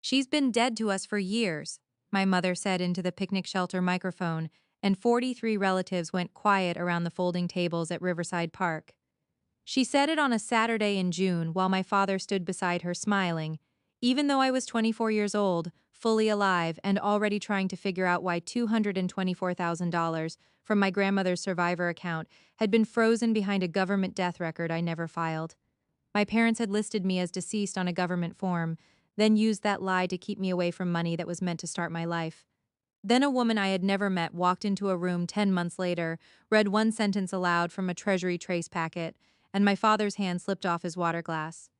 She's been dead to us for years, my mother said into the picnic shelter microphone, and 43 relatives went quiet around the folding tables at Riverside Park. She said it on a Saturday in June while my father stood beside her smiling, even though I was 24 years old, fully alive, and already trying to figure out why $224,000 from my grandmother's survivor account had been frozen behind a government death record I never filed. My parents had listed me as deceased on a government form, then used that lie to keep me away from money that was meant to start my life. Then a woman I had never met walked into a room 10 months later, read one sentence aloud from a Treasury trace packet, and my father's hand slipped off his water glass.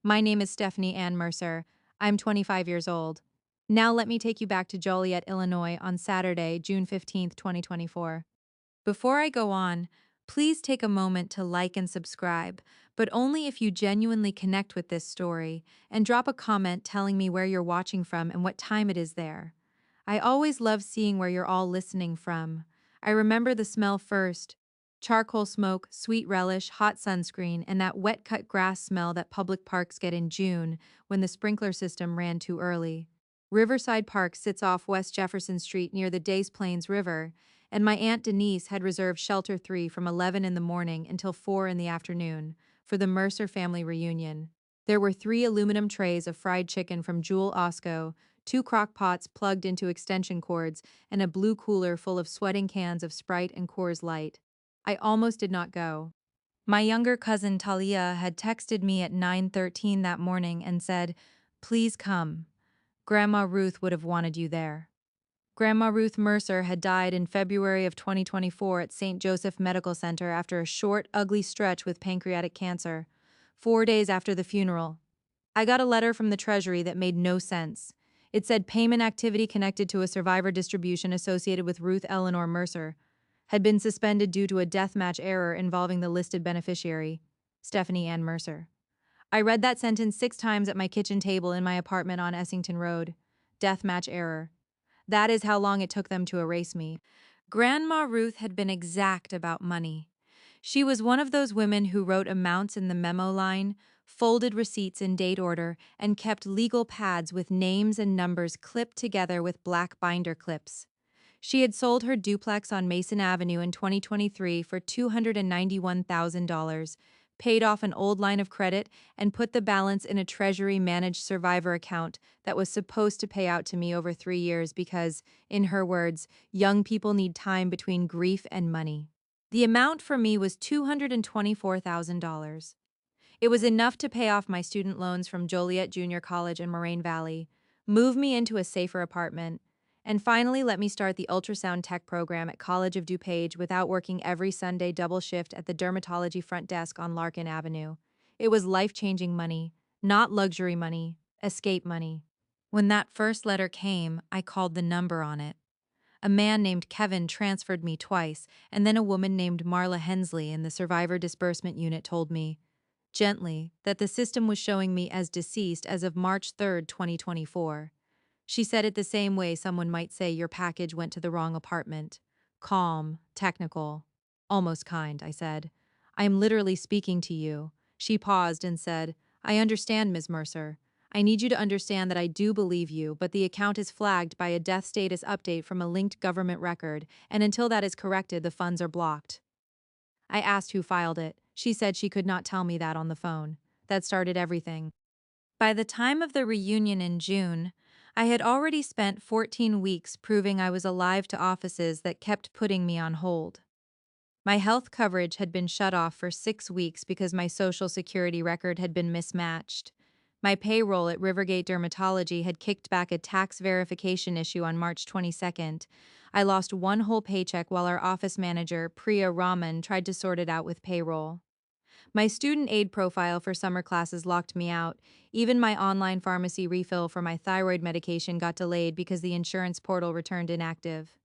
My name is Stephanie Ann Mercer. I'm 25 years old. Now let me take you back to Joliet, Illinois on Saturday, June 15th, 2024. Before I go on, please take a moment to like and subscribe, but only if you genuinely connect with this story, and drop a comment telling me where you're watching from and what time it is there. I always love seeing where you're all listening from. I remember the smell first: charcoal smoke, sweet relish, hot sunscreen, and that wet cut grass smell that public parks get in June when the sprinkler system ran too early. Riverside Park sits off West Jefferson Street near the Des Plaines River, and my Aunt Denise had reserved Shelter 3 from 11 in the morning until 4 in the afternoon for the Mercer family reunion. There were 3 aluminum trays of fried chicken from Jewel Osco, 2 crock pots plugged into extension cords, and a blue cooler full of sweating cans of Sprite and Coors Light. I almost did not go. My younger cousin Talia had texted me at 9:13 that morning and said, "Please come. Grandma Ruth would have wanted you there." Grandma Ruth Mercer had died in February of 2024 at St. Joseph Medical Center after a short, ugly stretch with pancreatic cancer, 4 days after the funeral. I got a letter from the Treasury that made no sense. It said payment activity connected to a survivor distribution associated with Ruth Eleanor Mercer had been suspended due to a death match error involving the listed beneficiary, Stephanie Ann Mercer. I read that sentence 6 times at my kitchen table in my apartment on Essington Road. Death match error. That is how long it took them to erase me. Grandma Ruth had been exact about money. She was one of those women who wrote amounts in the memo line, folded receipts in date order, and kept legal pads with names and numbers clipped together with black binder clips. She had sold her duplex on Mason Avenue in 2023 for $291,000, paid off an old line of credit, and put the balance in a Treasury-managed survivor account that was supposed to pay out to me over 3 years because, in her words, young people need time between grief and money. The amount for me was $224,000. It was enough to pay off my student loans from Joliet Junior College in Moraine Valley, move me into a safer apartment, and finally let me start the ultrasound tech program at College of DuPage without working every Sunday double shift at the dermatology front desk on Larkin Avenue. It was life-changing money, not luxury money, escape money. When that first letter came, I called the number on it. A man named Kevin transferred me twice, and then a woman named Marla Hensley in the Survivor Disbursement Unit told me, gently, that the system was showing me as deceased as of March 3rd, 2024. She said it the same way someone might say your package went to the wrong apartment. Calm, technical, almost kind, I said. I am literally speaking to you. She paused and said, I understand, Ms. Mercer. I need you to understand that I do believe you, but the account is flagged by a death status update from a linked government record, and until that is corrected, the funds are blocked. I asked who filed it. She said she could not tell me that on the phone. That started everything. By the time of the reunion in June, I had already spent 14 weeks proving I was alive to offices that kept putting me on hold. My health coverage had been shut off for 6 weeks because my Social Security record had been mismatched. My payroll at Rivergate Dermatology had kicked back a tax verification issue on March 22nd. I lost one whole paycheck while our office manager, Priya Raman, tried to sort it out with payroll. My student aid profile for summer classes locked me out. Even my online pharmacy refill for my thyroid medication got delayed because the insurance portal returned inactive.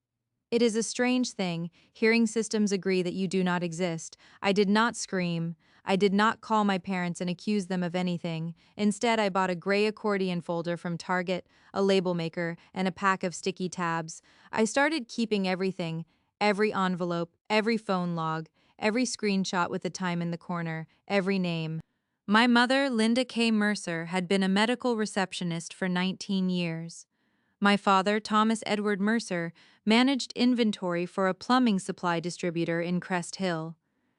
It is a strange thing, hearing systems agree that you do not exist. I did not scream. I did not call my parents and accuse them of anything. Instead, I bought a gray accordion folder from Target, a label maker, and a pack of sticky tabs. I started keeping everything, every envelope, every phone log, every screenshot with the time in the corner, every name. My mother, Linda K. Mercer, had been a medical receptionist for 19 years. My father, Thomas Edward Mercer, managed inventory for a plumbing supply distributor in Crest Hill.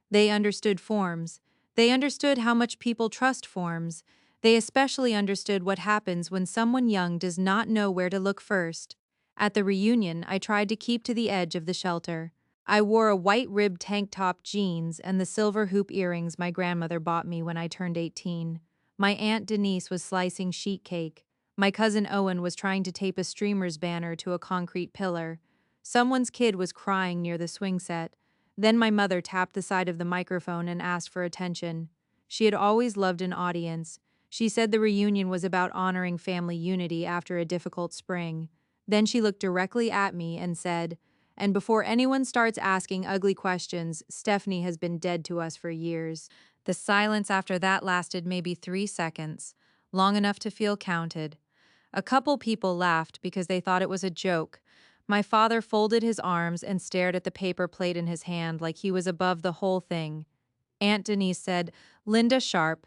They understood forms. They understood how much people trust forms. They especially understood what happens when someone young does not know where to look first. At the reunion, I tried to keep to the edge of the shelter. I wore a white-ribbed tank top, jeans, and the silver hoop earrings my grandmother bought me when I turned 18. My Aunt Denise was slicing sheet cake. My cousin Owen was trying to tape a streamer's banner to a concrete pillar. Someone's kid was crying near the swing set. Then my mother tapped the side of the microphone and asked for attention. She had always loved an audience. She said the reunion was about honoring family unity after a difficult spring. Then she looked directly at me and said, "And before anyone starts asking ugly questions, Stephanie has been dead to us for years." The silence after that lasted maybe 3 seconds, long enough to feel counted. A couple people laughed because they thought it was a joke. My father folded his arms and stared at the paper plate in his hand like he was above the whole thing. Aunt Denise said, "Linda Sharp,"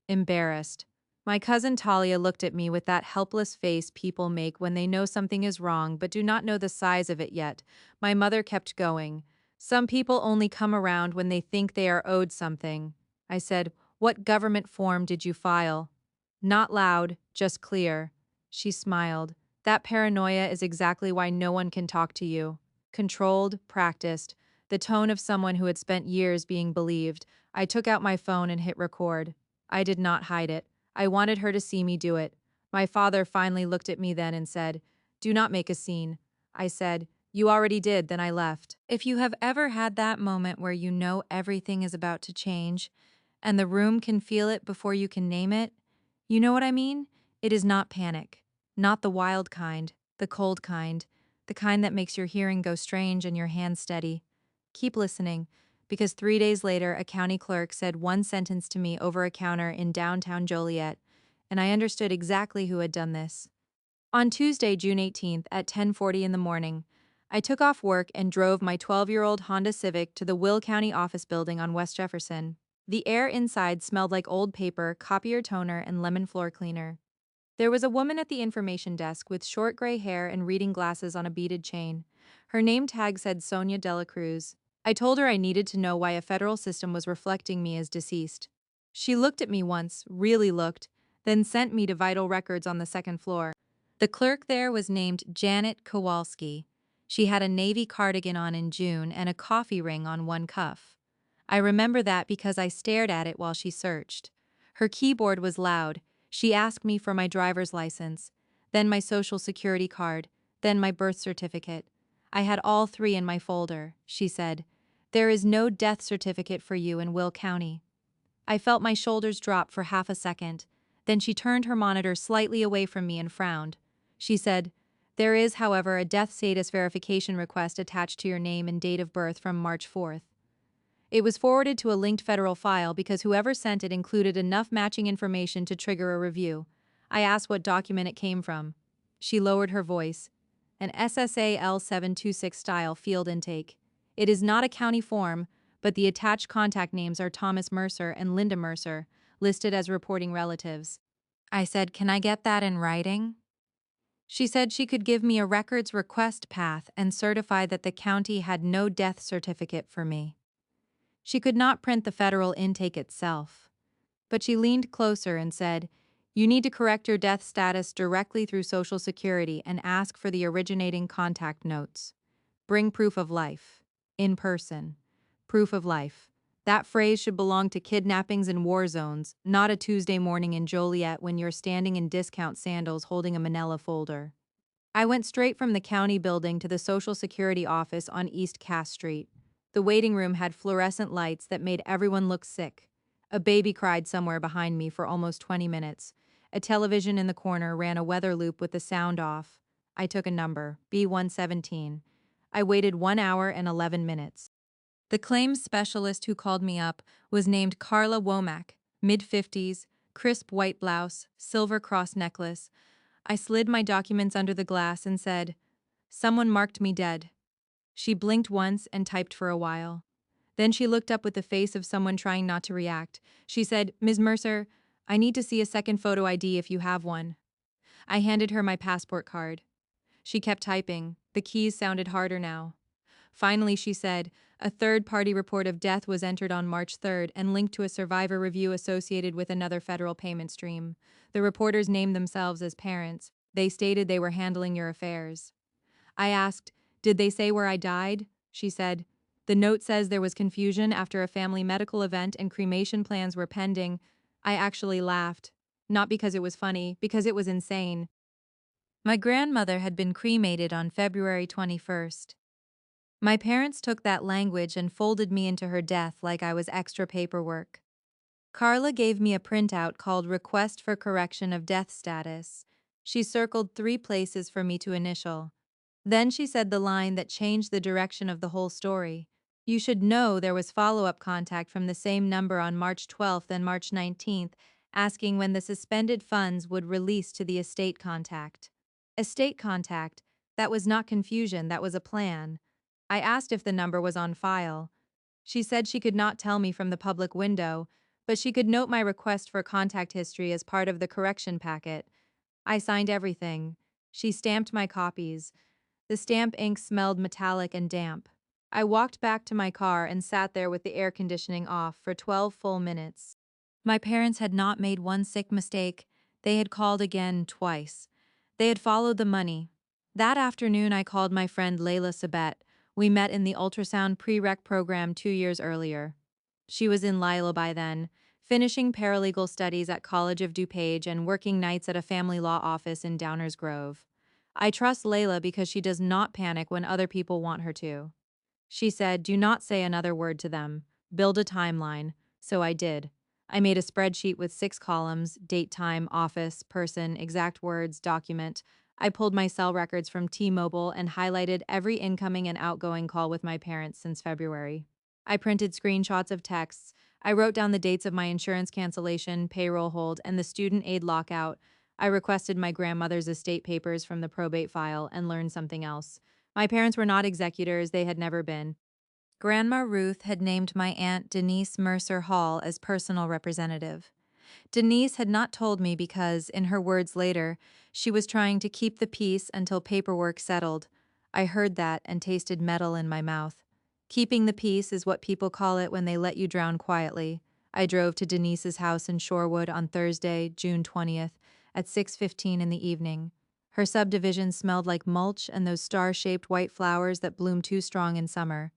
embarrassed. My cousin Talia looked at me with that helpless face people make when they know something is wrong but do not know the size of it yet. My mother kept going. "Some people only come around when they think they are owed something." I said, "What government form did you file?" "Not loud, just clear." She smiled. "That paranoia is exactly why no one can talk to you." Controlled, practiced, the tone of someone who had spent years being believed. I took out my phone and hit record. I did not hide it. I wanted her to see me do it. My father finally looked at me then and said, "Do not make a scene." I said, "You already did," then I left. If you have ever had that moment where you know everything is about to change, and the room can feel it before you can name it, you know what I mean? It is not panic. Not the wild kind, the cold kind, the kind that makes your hearing go strange and your hands steady. Keep listening, because 3 days later, a county clerk said one sentence to me over a counter in downtown Joliet, and I understood exactly who had done this. On Tuesday, June 18th, at 10:40 in the morning, I took off work and drove my 12-year-old Honda Civic to the Will County office building on West Jefferson. The air inside smelled like old paper, copier toner, and lemon floor cleaner. There was a woman at the information desk with short gray hair and reading glasses on a beaded chain. Her name tag said Sonia Dela Cruz. I told her I needed to know why a federal system was reflecting me as deceased. She looked at me once, really looked, then sent me to vital records on the second floor. The clerk there was named Janet Kowalski. She had a navy cardigan on in June and a coffee ring on one cuff. I remember that because I stared at it while she searched. Her keyboard was loud. She asked me for my driver's license, then my social security card, then my birth certificate. I had all three in my folder. She said, "There is no death certificate for you in Will County." I felt my shoulders drop for half a second. Then she turned her monitor slightly away from me and frowned. She said, "There is, however, a death status verification request attached to your name and date of birth from March 4th. It was forwarded to a linked federal file because whoever sent it included enough matching information to trigger a review." I asked what document it came from. She lowered her voice. "An SSA L726 style field intake. It is not a county form, but the attached contact names are Thomas Mercer and Linda Mercer, listed as reporting relatives." I said, "Can I get that in writing?" She said she could give me a records request path and certify that the county had no death certificate for me. She could not print the federal intake itself. But she leaned closer and said, "You need to correct your death status directly through Social Security and ask for the originating contact notes. Bring proof of life. In person. Proof of life." That phrase should belong to kidnappings and war zones, not a Tuesday morning in Joliet when you're standing in discount sandals holding a manila folder. I went straight from the county building to the Social Security office on East Cass Street. The waiting room had fluorescent lights that made everyone look sick. A baby cried somewhere behind me for almost 20 minutes. A television in the corner ran a weather loop with the sound off. I took a number, B117. I waited 1 hour and 11 minutes. The claims specialist who called me up was named Carla Womack, mid-50s, crisp white blouse, silver cross necklace. I slid my documents under the glass and said, "Someone marked me dead." She blinked once and typed for a while. Then she looked up with the face of someone trying not to react. She said, "Ms. Mercer, I need to see a second photo ID if you have one." I handed her my passport card. She kept typing. The keys sounded harder now. Finally, she said, "A third-party report of death was entered on March 3rd and linked to a survivor review associated with another federal payment stream. The reporters named themselves as parents. They stated they were handling your affairs." I asked, "Did they say where I died?" She said, "The note says there was confusion after a family medical event and cremation plans were pending." I actually laughed. Not because it was funny, because it was insane. My grandmother had been cremated on February 21st. My parents took that language and folded me into her death like I was extra paperwork. Carla gave me a printout called Request for Correction of Death Status. She circled 3 places for me to initial. Then she said the line that changed the direction of the whole story. "You should know there was follow-up contact from the same number on March 12th and March 19th, asking when the suspended funds would release to the estate contact." Estate contact? That was not confusion, that was a plan. I asked if the number was on file. She said she could not tell me from the public window, but she could note my request for contact history as part of the correction packet. I signed everything. She stamped my copies. The stamp ink smelled metallic and damp. I walked back to my car and sat there with the air conditioning off for 12 full minutes. My parents had not made one sick mistake. They had called again twice. They had followed the money. That afternoon, I called my friend Layla Sabet. We met in the ultrasound prereq program 2 years earlier. She was in Lila by then, finishing paralegal studies at College of DuPage and working nights at a family law office in Downers Grove. I trust Layla because she does not panic when other people want her to. She said, "Do not say another word to them. Build a timeline." So I did. I made a spreadsheet with 6 columns: date, time, office, person, exact words, document. I pulled my cell records from T-Mobile and highlighted every incoming and outgoing call with my parents since February. I printed screenshots of texts. I wrote down the dates of my insurance cancellation, payroll hold, and the student aid lockout. I requested my grandmother's estate papers from the probate file and learned something else. My parents were not executors, they had never been. Grandma Ruth had named my Aunt Denise Mercer Hall as personal representative. Denise had not told me because, in her words later, she was trying to keep the peace until paperwork settled. I heard that and tasted metal in my mouth. Keeping the peace is what people call it when they let you drown quietly. I drove to Denise's house in Shorewood on Thursday, June 20th, at 6:15 in the evening. Her subdivision smelled like mulch and those star-shaped white flowers that bloom too strong in summer.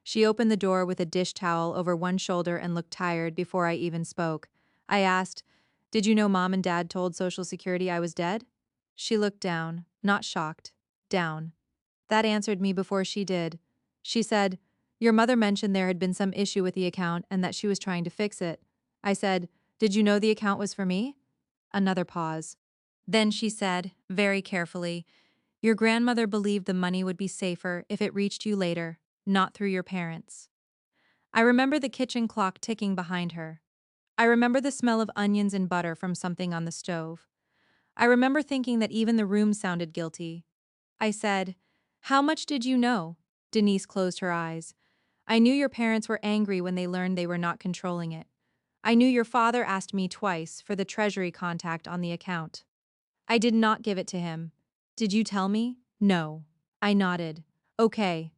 She opened the door with a dish towel over one shoulder and looked tired before I even spoke. I asked, "Did you know Mom and Dad told Social Security I was dead?" She looked down, not shocked, down. That answered me before she did. She said, "Your mother mentioned there had been some issue with the account and that she was trying to fix it." I said, "Did you know the account was for me?" Another pause. Then she said, very carefully, "Your grandmother believed the money would be safer if it reached you later, not through your parents." I remember the kitchen clock ticking behind her. I remember the smell of onions and butter from something on the stove. I remember thinking that even the room sounded guilty. I said, "How much did you know?" Denise closed her eyes. "I knew your parents were angry when they learned they were not controlling it. I knew your father asked me twice for the Treasury contact on the account. I did not give it to him. Did you tell me?" "No." I nodded. "Okay."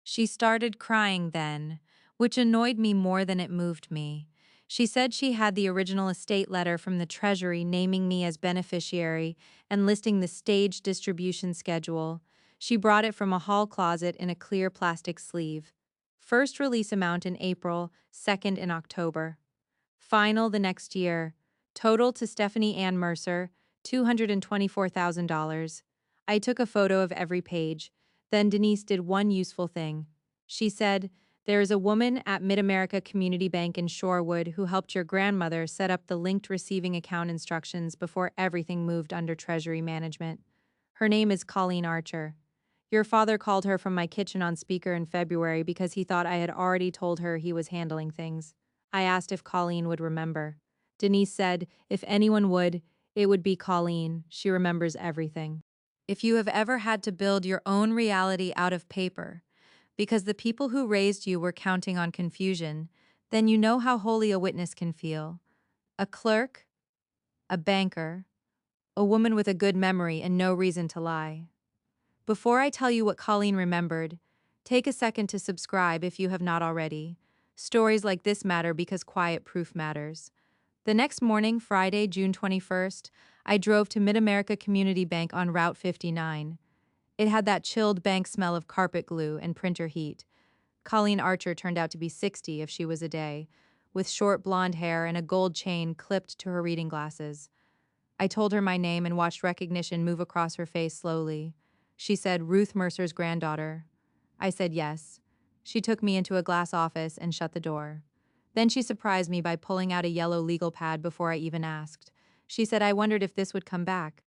She started crying then, which annoyed me more than it moved me. She said she had the original estate letter from the Treasury naming me as beneficiary and listing the staged distribution schedule. She brought it from a hall closet in a clear plastic sleeve. First release amount in April, second in October. Final the next year. Total to Stephanie Ann Mercer, $224,000. I took a photo of every page. Then Denise did one useful thing. She said, "There is a woman at Mid-America Community Bank in Shorewood who helped your grandmother set up the linked receiving account instructions before everything moved under Treasury management. Her name is Colleen Archer. Your father called her from my kitchen on speaker in February because he thought I had already told her he was handling things. I asked if Colleen would remember. Denise said, if anyone would, it would be Colleen. She remembers everything." If you have ever had to build your own reality out of paper, because the people who raised you were counting on confusion, then you know how holy a witness can feel. A clerk, a banker, a woman with a good memory and no reason to lie. Before I tell you what Colleen remembered, take a second to subscribe if you have not already. Stories like this matter because quiet proof matters. The next morning, Friday, June 21st, I drove to Mid-America Community Bank on Route 59. It had that chilled bank smell of carpet glue and printer heat. Colleen Archer turned out to be 60 if she was a day, with short blonde hair and a gold chain clipped to her reading glasses. I told her my name and watched recognition move across her face slowly. She said, "Ruth Mercer's granddaughter." I said yes. She took me into a glass office and shut the door. Then she surprised me by pulling out a yellow legal pad before I even asked. She said I wondered if this would come back.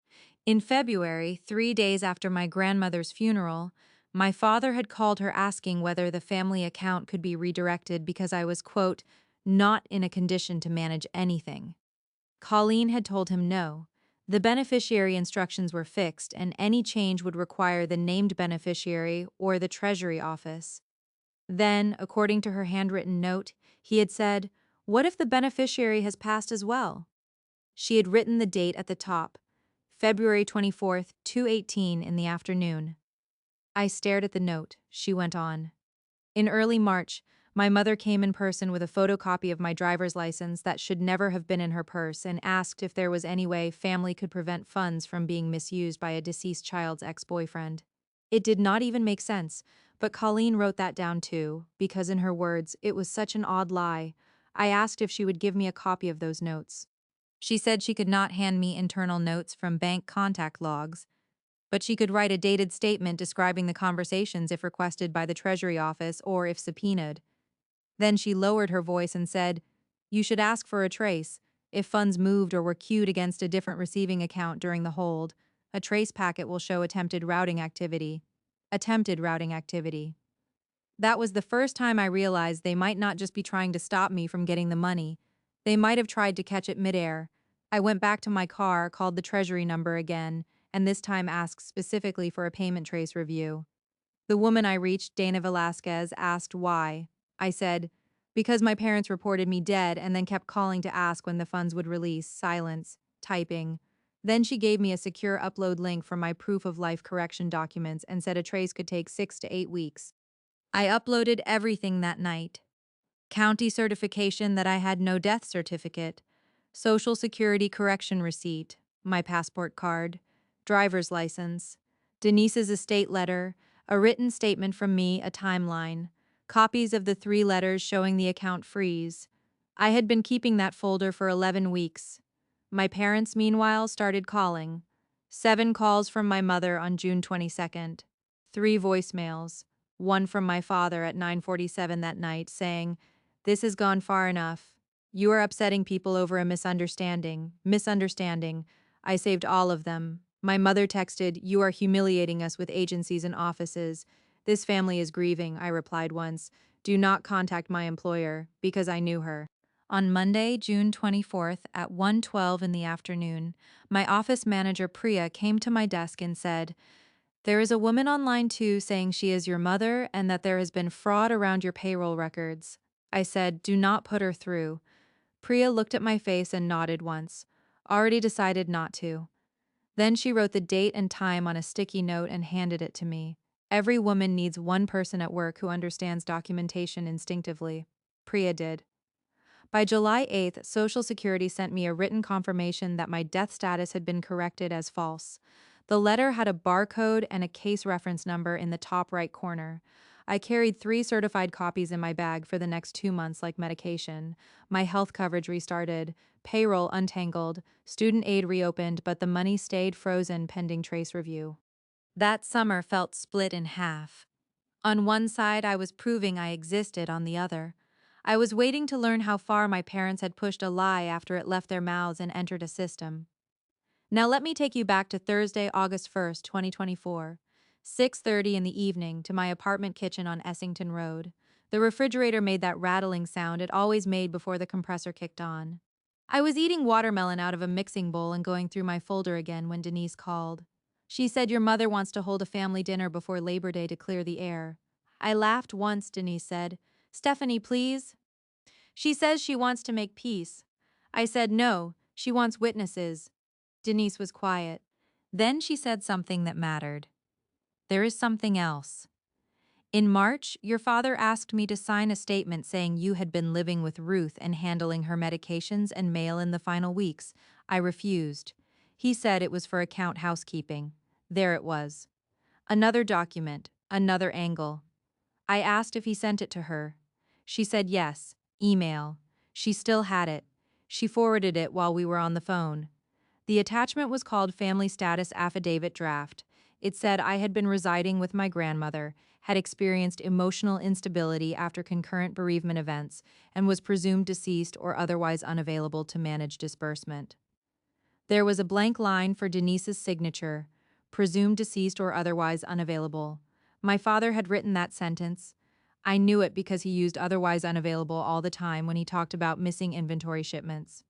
In February, 3 days after my grandmother's funeral, my father had called her asking whether the family account could be redirected because I was, quote, not in a condition to manage anything. Colleen had told him no. The beneficiary instructions were fixed, and any change would require the named beneficiary or the Treasury office. Then, according to her handwritten note, he had said, "What if the beneficiary has passed as well?" She had written the date at the top, February 24th, 2:18 in the afternoon. I stared at the note. She went on. In early March, my mother came in person with a photocopy of my driver's license that should never have been in her purse and asked if there was any way family could prevent funds from being misused by a deceased child's ex-boyfriend. It did not even make sense, but Colleen wrote that down too, because in her words, it was such an odd lie. I asked if she would give me a copy of those notes. She said she could not hand me internal notes from bank contact logs, but she could write a dated statement describing the conversations if requested by the Treasury office or if subpoenaed. Then she lowered her voice and said, "You should ask for a trace. If funds moved or were queued against a different receiving account during the hold, a trace packet will show attempted routing activity." Attempted routing activity. That was the first time I realized they might not just be trying to stop me from getting the money. They might have tried to catch it midair. I went back to my car, called the Treasury number again, and this time asked specifically for a payment trace review. The woman I reached, Dana Velasquez, asked why. I said, "Because my parents reported me dead and then kept calling to ask when the funds would release." Silence. Typing. Then she gave me a secure upload link for my proof of life correction documents and said a trace could take 6 to 8 weeks. I uploaded everything that night. County certification that I had no death certificate, Social Security correction receipt, my passport card, driver's license, Denise's estate letter, a written statement from me, a timeline, copies of the 3 letters showing the account freeze. I had been keeping that folder for 11 weeks. My parents, meanwhile, started calling. 7 calls from my mother on June 22nd, 3 voicemails, one from my father at 9:47 that night saying, "This has gone far enough. You are upsetting people over a misunderstanding. Misunderstanding. I saved all of them." My mother texted, "You are humiliating us with agencies and offices. This family is grieving," I replied once. "Do not contact my employer," because I knew her. On Monday, June 24th at 1:12 in the afternoon, my office manager Priya came to my desk and said, "There is a woman online too saying she is your mother and that there has been fraud around your payroll records." I said, "Do not put her through." Priya looked at my face and nodded once. Already decided not to. Then she wrote the date and time on a sticky note and handed it to me. Every woman needs one person at work who understands documentation instinctively. Priya did. By July 8th, Social Security sent me a written confirmation that my death status had been corrected as false. The letter had a barcode and a case reference number in the top right corner. I carried 3 certified copies in my bag for the next 2 months like medication. My health coverage restarted, payroll untangled, student aid reopened, but the money stayed frozen pending trace review. That summer felt split in half. On one side, I was proving I existed, on the other. I was waiting to learn how far my parents had pushed a lie after it left their mouths and entered a system. Now let me take you back to Thursday, August 1st, 2024, 6:30 in the evening, to my apartment kitchen on Essington Road. The refrigerator made that rattling sound it always made before the compressor kicked on. I was eating watermelon out of a mixing bowl and going through my folder again when Denise called. She said your mother wants to hold a family dinner before Labor Day to clear the air. I laughed once, Denise said. Stephanie, please. She says she wants to make peace. I said no, she wants witnesses. Denise was quiet. Then she said something that mattered. There is something else. In March, your father asked me to sign a statement saying you had been living with Ruth and handling her medications and mail in the final weeks. I refused. He said it was for account housekeeping. There it was. Another document, another angle. I asked if he sent it to her. She said yes, email. She still had it. She forwarded it while we were on the phone. The attachment was called Family Status Affidavit Draft. It said I had been residing with my grandmother, had experienced emotional instability after concurrent bereavement events, and was presumed deceased or otherwise unavailable to manage disbursement. There was a blank line for Denise's signature, presumed deceased or otherwise unavailable. My father had written that sentence. I knew it because he used otherwise unavailable all the time when he talked about missing inventory shipments.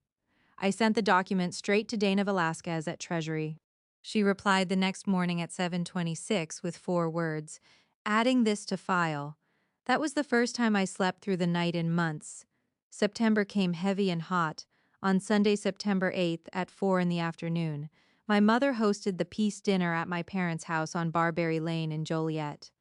I sent the document straight to Dana Velasquez at Treasury. She replied the next morning at 7:26 with 4 words, adding this to file. That was the first time I slept through the night in months. September came heavy and hot. On Sunday, September 8th at 4 in the afternoon, my mother hosted the peace dinner at my parents' house on Barberry Lane in Joliet.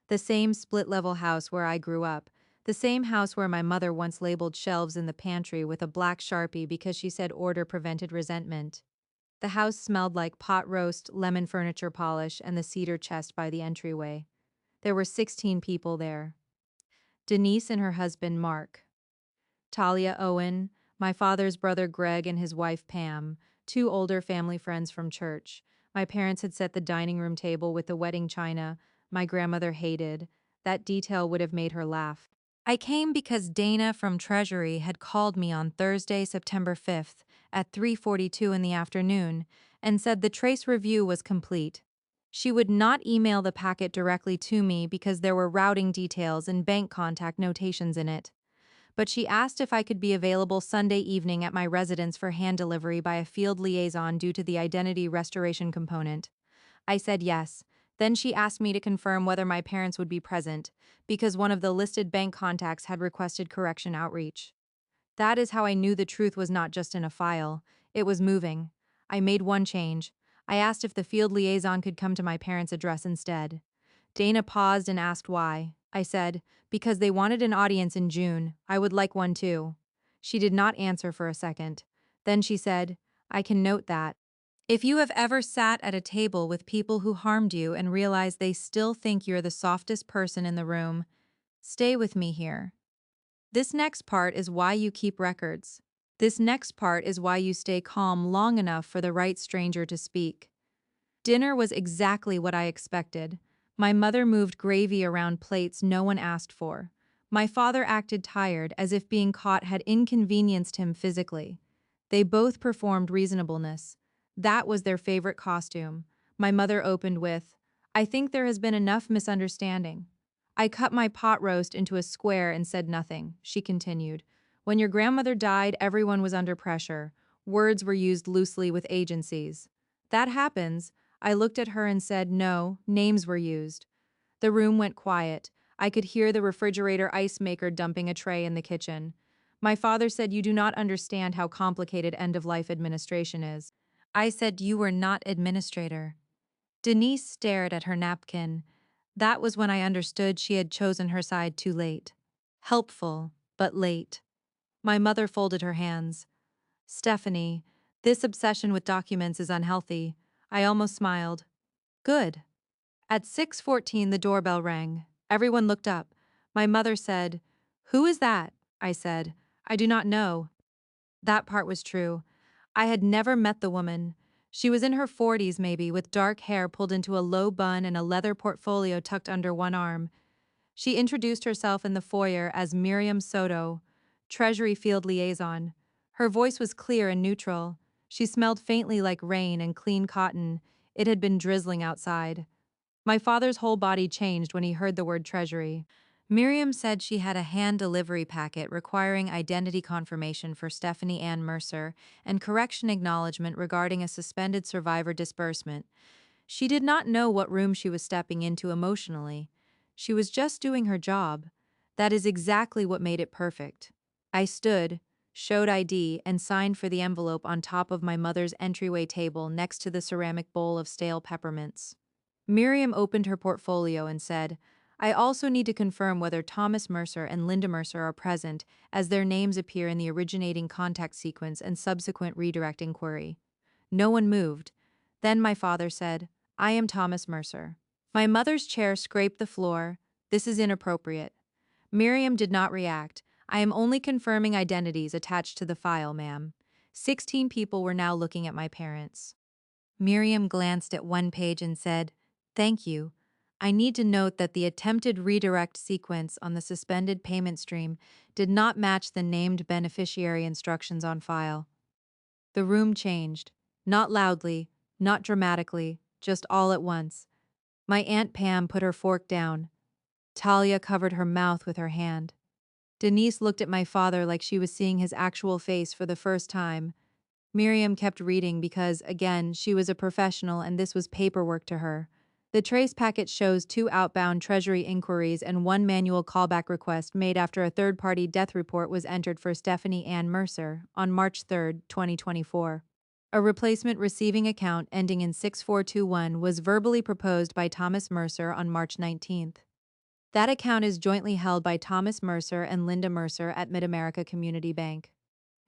The same split-level house where I grew up, the same house where my mother once labeled shelves in the pantry with a black Sharpie because she said order prevented resentment. The house smelled like pot roast, lemon furniture polish, and the cedar chest by the entryway. There were 16 people there. Denise and her husband, Mark. Talia Owen, my father's brother Greg and his wife Pam, 2 older family friends from church. My parents had set the dining room table with the wedding china my grandmother hated. That detail would have made her laugh. I came because Dana from Treasury had called me on Thursday, September 5th at 3:42 in the afternoon and said the trace review was complete. She would not email the packet directly to me because there were routing details and bank contact notations in it. But she asked if I could be available Sunday evening at my residence for hand delivery by a field liaison due to the identity restoration component. I said yes. Then she asked me to confirm whether my parents would be present, because one of the listed bank contacts had requested correction outreach. That is how I knew the truth was not just in a file, it was moving. I made one change. I asked if the field liaison could come to my parents' address instead. Dana paused and asked why. I said, because they wanted an audience in June, I would like one too. She did not answer for a second. Then she said, I can note that. If you have ever sat at a table with people who harmed you and realize they still think you're the softest person in the room, stay with me here. This next part is why you keep records. This next part is why you stay calm long enough for the right stranger to speak. Dinner was exactly what I expected. My mother moved gravy around plates no one asked for. My father acted tired, as if being caught had inconvenienced him physically. They both performed reasonableness. That was their favorite costume. My mother opened with, I think there has been enough misunderstanding. I cut my pot roast into a square and said nothing. She continued, when your grandmother died, everyone was under pressure. Words were used loosely with agencies. That happens. I looked at her and said, no, names were used. The room went quiet. I could hear the refrigerator ice maker dumping a tray in the kitchen. My father said, you do not understand how complicated end-of-life administration is. I said, you were not administrator. Denise stared at her napkin. That was when I understood she had chosen her side too late. Helpful, but late. My mother folded her hands. Stephanie, this obsession with documents is unhealthy. I almost smiled. Good. At 6:14 the doorbell rang. Everyone looked up. My mother said, who is that? I said, I do not know. That part was true. I had never met the woman. She was in her 40s maybe, with dark hair pulled into a low bun and a leather portfolio tucked under one arm. She introduced herself in the foyer as Miriam Soto, Treasury Field Liaison. Her voice was clear and neutral. She smelled faintly like rain and clean cotton. It had been drizzling outside. My father's whole body changed when he heard the word Treasury. Miriam said she had a hand delivery packet requiring identity confirmation for Stephanie Ann Mercer and correction acknowledgement regarding a suspended survivor disbursement. She did not know what room she was stepping into emotionally. She was just doing her job. That is exactly what made it perfect. I stood, showed ID, and signed for the envelope on top of my mother's entryway table next to the ceramic bowl of stale peppermints. Miriam opened her portfolio and said, I also need to confirm whether Thomas Mercer and Linda Mercer are present, as their names appear in the originating contact sequence and subsequent redirect inquiry. No one moved. Then my father said, I am Thomas Mercer. My mother's chair scraped the floor. This is inappropriate. Miriam did not react. I am only confirming identities attached to the file, ma'am. 16 people were now looking at my parents. Miriam glanced at one page and said, Thank you. I need to note that the attempted redirect sequence on the suspended payment stream did not match the named beneficiary instructions on file. The room changed. Not loudly, not dramatically, just all at once. My Aunt Pam put her fork down. Talia covered her mouth with her hand. Denise looked at my father like she was seeing his actual face for the first time. Miriam kept reading because, again, she was a professional and this was paperwork to her. The trace packet shows 2 outbound Treasury inquiries and 1 manual callback request made after a third-party death report was entered for Stephanie Ann Mercer on March 3, 2024. A replacement receiving account ending in 6421 was verbally proposed by Thomas Mercer on March 19. That account is jointly held by Thomas Mercer and Linda Mercer at Mid-America Community Bank.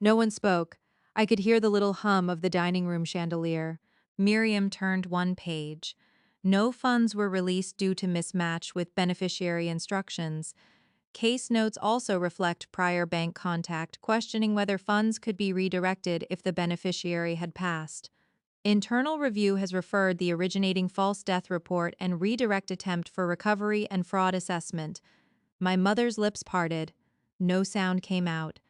No one spoke. I could hear the little hum of the dining room chandelier. Miriam turned one page. No funds were released due to mismatch with beneficiary instructions. Case notes also reflect prior bank contact, questioning whether funds could be redirected if the beneficiary had passed. Internal review has referred the originating false death report and redirect attempt for recovery and fraud assessment. My mother's lips parted. No sound came out.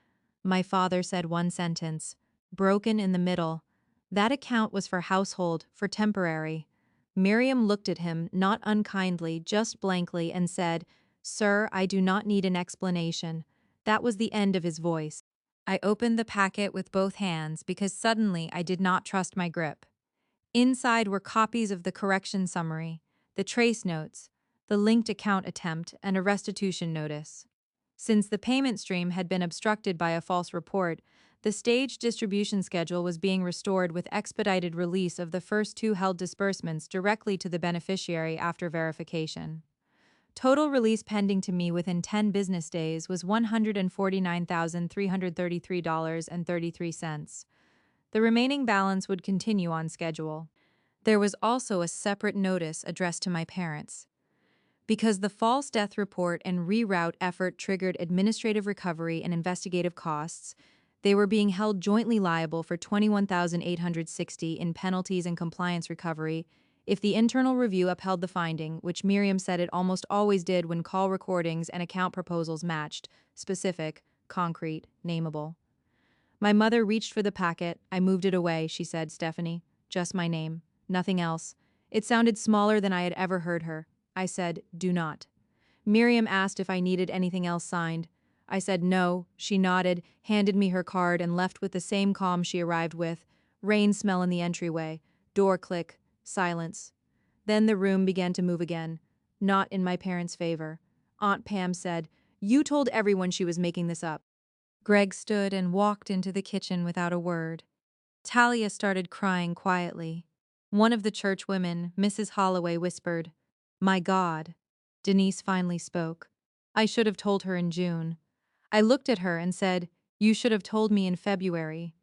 My father said one sentence, broken in the middle. That account was for household, for temporary. Miriam looked at him, not unkindly, just blankly, and said, Sir, I do not need an explanation. That was the end of his voice. I opened the packet with both hands because suddenly I did not trust my grip. Inside were copies of the correction summary, the trace notes, the linked account attempt, and a restitution notice. Since the payment stream had been obstructed by a false report, the staged distribution schedule was being restored with expedited release of the first 2 held disbursements directly to the beneficiary after verification. Total release pending to me within 10 business days was $149,333.33. The remaining balance would continue on schedule. There was also a separate notice addressed to my parents. Because the false death report and reroute effort triggered administrative recovery and investigative costs, they were being held jointly liable for $21,860 in penalties and compliance recovery if the internal review upheld the finding, which Miriam said it almost always did when call recordings and account proposals matched, specific, concrete, nameable. My mother reached for the packet. I moved it away, she said, Stephanie. Just my name. Nothing else. It sounded smaller than I had ever heard her. I said, do not. Miriam asked if I needed anything else signed. I said no. She nodded, handed me her card, and left with the same calm she arrived with. Rain smell in the entryway. Door click. Silence. Then the room began to move again. Not in my parents' favor. Aunt Pam said, You told everyone she was making this up. Greg stood and walked into the kitchen without a word. Talia started crying quietly. One of the church women, Mrs. Holloway, whispered, My God. Denise finally spoke. I should have told her in June. I looked at her and said, You should have told me in February.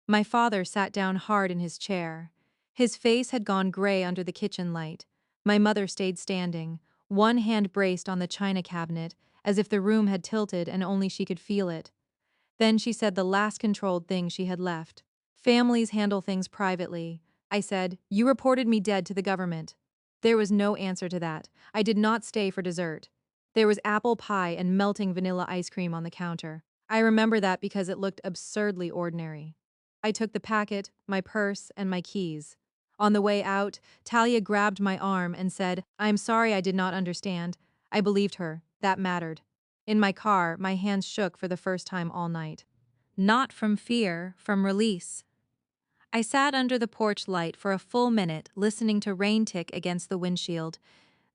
My father sat down hard in his chair. His face had gone gray under the kitchen light. My mother stayed standing, one hand braced on the china cabinet, as if the room had tilted and only she could feel it. Then she said the last controlled thing she had left. Families handle things privately. I said, You reported me dead to the government. There was no answer to that. I did not stay for dessert. There was apple pie and melting vanilla ice cream on the counter. I remember that because it looked absurdly ordinary. I took the packet, my purse, and my keys. On the way out, Talia grabbed my arm and said, I am sorry I did not understand. I believed her. That mattered. In my car, my hands shook for the first time all night. Not from fear, from release. I sat under the porch light for a full minute, listening to rain tick against the windshield.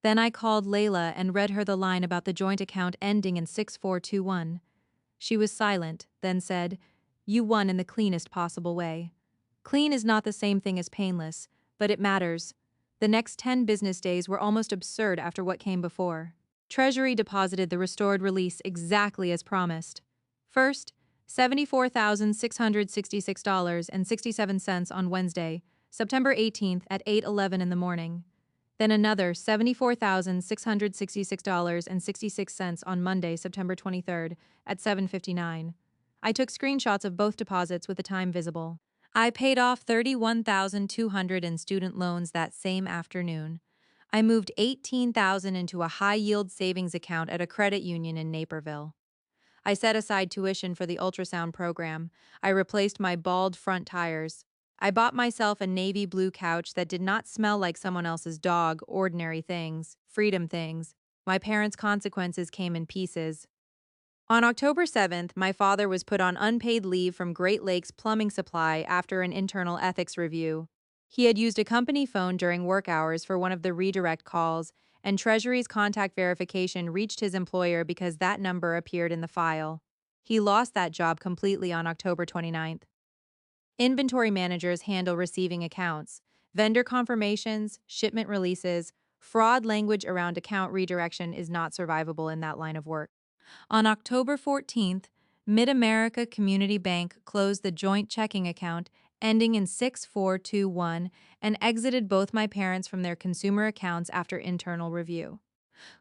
Then I called Layla and read her the line about the joint account ending in 6421. She was silent, then said, "You won in the cleanest possible way." Clean is not the same thing as painless, but it matters. The next 10 business days were almost absurd after what came before. Treasury deposited the restored release exactly as promised. First, $74,666.67 on Wednesday, September 18th at 8:11 in the morning. Then another $74,666.66 on Monday, September 23rd at 7:59. I took screenshots of both deposits with the time visible. I paid off 31,200 in student loans that same afternoon. I moved 18,000 into a high-yield savings account at a credit union in Naperville. I set aside tuition for the ultrasound program. I replaced my bald front tires. I bought myself a navy blue couch that did not smell like someone else's dog, ordinary things, freedom things. My parents' consequences came in pieces. On October 7th, my father was put on unpaid leave from Great Lakes Plumbing Supply after an internal ethics review. He had used a company phone during work hours for one of the redirect calls, and Treasury's contact verification reached his employer because that number appeared in the file. He lost that job completely on October 29th. Inventory managers handle receiving accounts, vendor confirmations, shipment releases. Fraud language around account redirection is not survivable in that line of work. On October 14th, Mid-America Community Bank closed the joint checking account ending in 6421 and exited both my parents from their consumer accounts after internal review.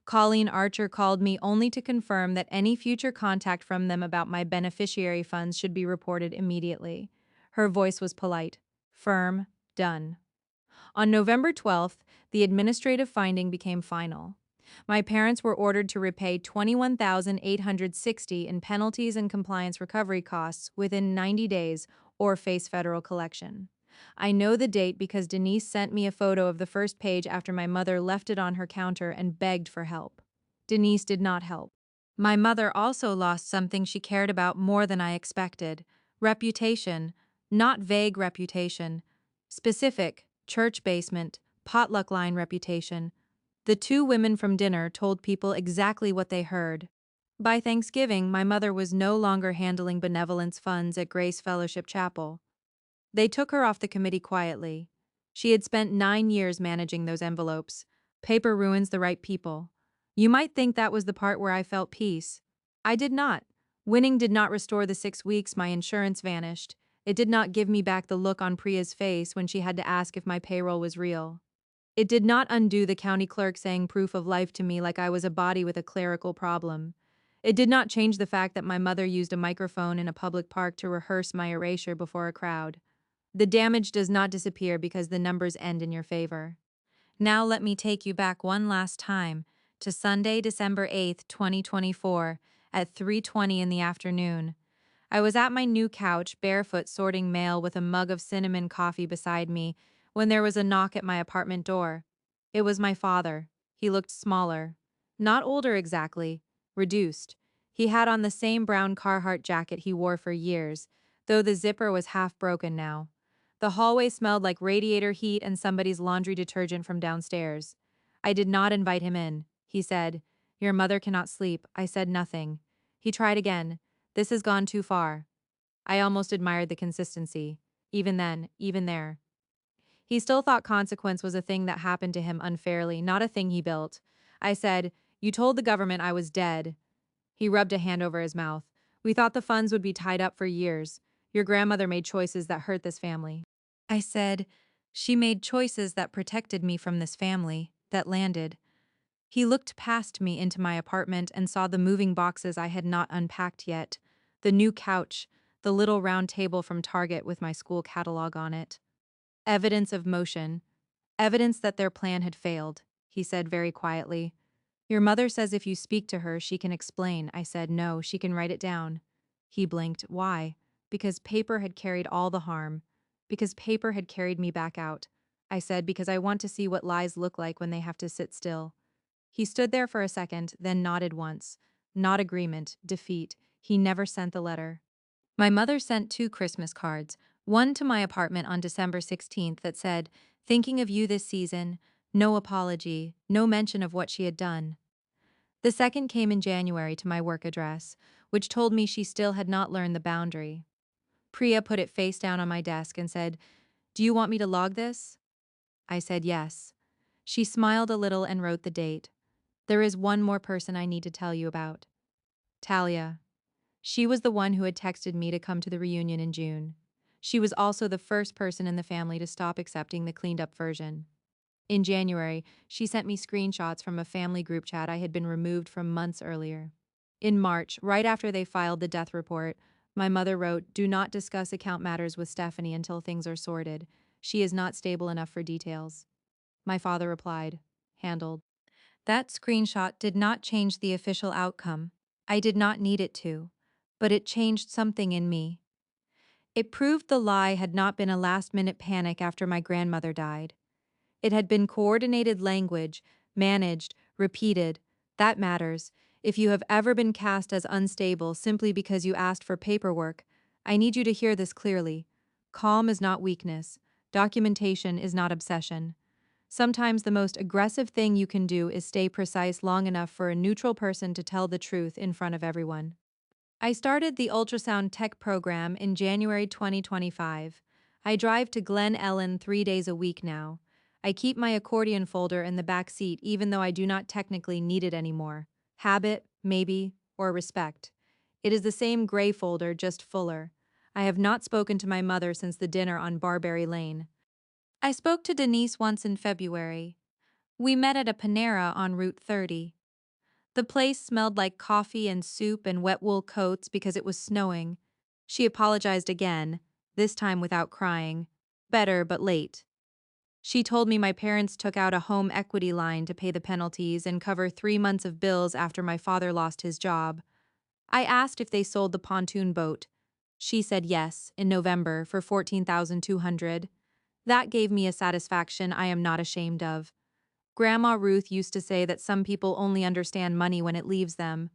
Colleen Archer called me only to confirm that any future contact from them about my beneficiary funds should be reported immediately. Her voice was polite, firm, done. On November 12th, the administrative finding became final. My parents were ordered to repay $21,860 in penalties and compliance recovery costs within 90 days or face federal collection. I know the date because Denise sent me a photo of the first page after my mother left it on her counter and begged for help. Denise did not help. My mother also lost something she cared about more than I expected: reputation, not vague reputation, specific, church basement, potluck line reputation. The two women from dinner told people exactly what they heard. By Thanksgiving, my mother was no longer handling benevolence funds at Grace Fellowship Chapel. They took her off the committee quietly. She had spent 9 years managing those envelopes. Paper ruins the right people. You might think that was the part where I felt peace. I did not. Winning did not restore the 6 weeks my insurance vanished. It did not give me back the look on Priya's face when she had to ask if my payroll was real. It did not undo the county clerk saying proof of life to me like I was a body with a clerical problem. It did not change the fact that my mother used a microphone in a public park to rehearse my erasure before a crowd. The damage does not disappear because the numbers end in your favor. Now let me take you back one last time to Sunday, December 8th, 2024, at 3:20 in the afternoon. I was at my new couch, barefoot, sorting mail with a mug of cinnamon coffee beside me when there was a knock at my apartment door. It was my father. He looked smaller. Not older exactly, reduced. He had on the same brown Carhartt jacket he wore for years, though the zipper was half broken now. The hallway smelled like radiator heat and somebody's laundry detergent from downstairs. I did not invite him in. He said, "Your mother cannot sleep." I said nothing. He tried again. "This has gone too far." I almost admired the consistency. Even then, even there. He still thought consequence was a thing that happened to him unfairly, not a thing he built. I said, "You told the government I was dead." He rubbed a hand over his mouth. "We thought the funds would be tied up for years. Your grandmother made choices that hurt this family." I said, "She made choices that protected me from this family, that landed." He looked past me into my apartment and saw the moving boxes I had not unpacked yet, the new couch, the little round table from Target with my school catalog on it. Evidence of motion. Evidence that their plan had failed, he said very quietly. "Your mother says if you speak to her, she can explain." I said, "No, she can write it down." He blinked. "Why?" "Because paper had carried all the harm. Because paper had carried me back out." I said, "Because I want to see what lies look like when they have to sit still." He stood there for a second, then nodded once. Not agreement, defeat. He never sent the letter. My mother sent 2 Christmas cards, one to my apartment on December 16th that said, "Thinking of you this season, No apology, no mention of what she had done. The second came in January to my work address, which told me she still had not learned the boundary. Priya put it face down on my desk and said, "Do you want me to log this?" I said yes. She smiled a little and wrote the date. "There is one more person I need to tell you about. Talia." She was the one who had texted me to come to the reunion in June. She was also the first person in the family to stop accepting the cleaned up version. In January, she sent me screenshots from a family group chat I had been removed from months earlier. In March, right after they filed the death report, my mother wrote, "Do not discuss account matters with Stephanie until things are sorted. She is not stable enough for details." My father replied, "Handled." That screenshot did not change the official outcome. I did not need it to, but it changed something in me. It proved the lie had not been a last-minute panic after my grandmother died. It had been coordinated language, managed, repeated. That matters. If you have ever been cast as unstable simply because you asked for paperwork, I need you to hear this clearly. Calm is not weakness. Documentation is not obsession. Sometimes the most aggressive thing you can do is stay precise long enough for a neutral person to tell the truth in front of everyone. I started the ultrasound tech program in January 2025. I drive to Glen Ellen 3 days a week now. I keep my accordion folder in the back seat even though I do not technically need it anymore. Habit, maybe, or respect. It is the same gray folder, just fuller. I have not spoken to my mother since the dinner on Barberry Lane. I spoke to Denise once in February. We met at a Panera on Route 30. The place smelled like coffee and soup and wet wool coats because it was snowing. She apologized again, this time without crying. Better, but late. She told me my parents took out a home equity line to pay the penalties and cover 3 months of bills after my father lost his job. I asked if they sold the pontoon boat. She said yes, in November, for $14,200. That gave me a satisfaction I am not ashamed of. Grandma Ruth used to say that some people only understand money when it leaves them.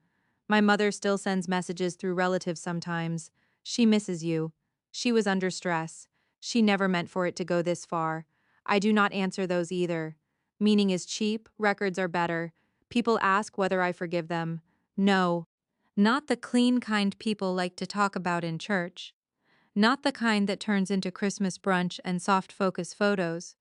My mother still sends messages through relatives sometimes. She misses you. She was under stress. She never meant for it to go this far. I do not answer those either. Meaning is cheap, records are better. People ask whether I forgive them. No. Not the clean kind people like to talk about in church. Not the kind that turns into Christmas brunch and soft focus photos.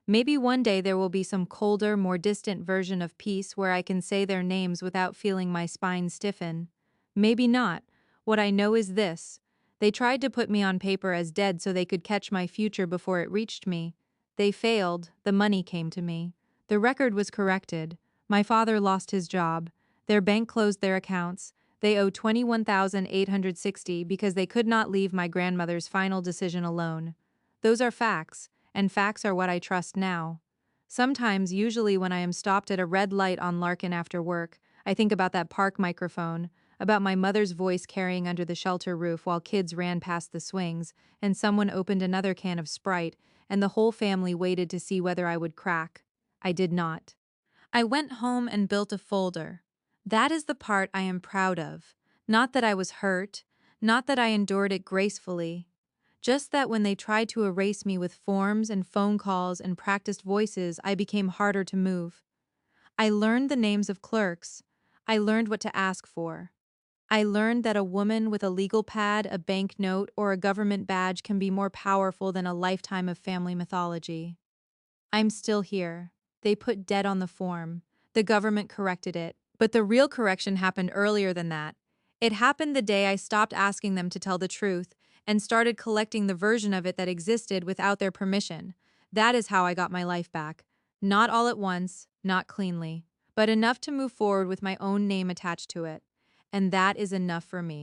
Maybe one day there will be some colder, more distant version of peace where I can say their names without feeling my spine stiffen. Maybe not. What I know is this. They tried to put me on paper as dead so they could catch my future before it reached me. They failed. The money came to me. The record was corrected. My father lost his job. Their bank closed their accounts. They owe $21,860 because they could not leave my grandmother's final decision alone. Those are facts, and facts are what I trust now. Sometimes, usually when I am stopped at a red light on Larkin after work, I think about that park microphone, about my mother's voice carrying under the shelter roof while kids ran past the swings, and someone opened another can of Sprite, and the whole family waited to see whether I would crack. I did not. I went home and built a folder. That is the part I am proud of. Not that I was hurt, not that I endured it gracefully. Just that when they tried to erase me with forms and phone calls and practiced voices, I became harder to move. I learned the names of clerks. I learned what to ask for. I learned that a woman with a legal pad, a bank note, or a government badge can be more powerful than a lifetime of family mythology. I'm still here. They put dead on the form. The government corrected it. But the real correction happened earlier than that. It happened the day I stopped asking them to tell the truth and started collecting the version of it that existed without their permission. That is how I got my life back. Not all at once, not cleanly, but enough to move forward with my own name attached to it. And that is enough for me.